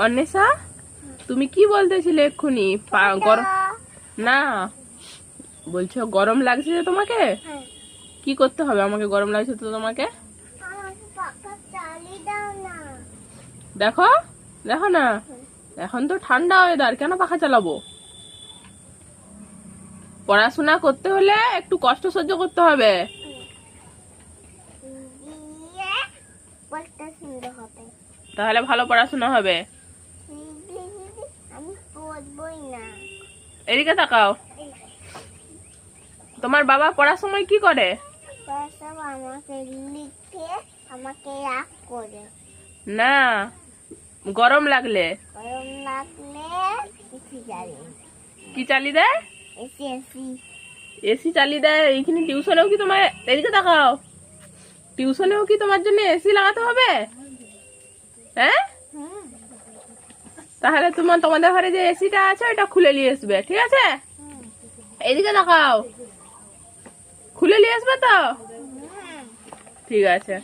অন্বেষা, তুমি কি বলতেছিলে এক্ষুনি? গরম না, বলছো গরম লাগছে যে তোমাকে? কি করতে হবে? আমাকে গরম লাগছে তো তোমাকে? দেখো দেখো না, এখন তো ঠান্ডা ওয়েদার, কেন পাখা চালাবো? পড়াশোনা করতে হলে একটু কষ্ট সহ্য করতে হবে। তাহলে ভালো পড়াশোনা হবে। এদিকে তাকাও। তোমার বাবা পড়ার সময় কি করে? না, গরম লাগলে কি চালিয়ে দেয়? এসি চালিয়ে দেয়। এইখানে টিউশনেও কি তোমার, এদিকে তাকাও, টিউশনেও কি তোমার জন্য এসি লাগাতে হবে? হ্যাঁ, তাহলে তোমাদের ঘরে যে এসিটা আছে ওটা খুলে নিয়ে আসবে, ঠিক আছে? এদিকে তাকাও, খুলে নিয়ে আসবে তো? ঠিক আছে।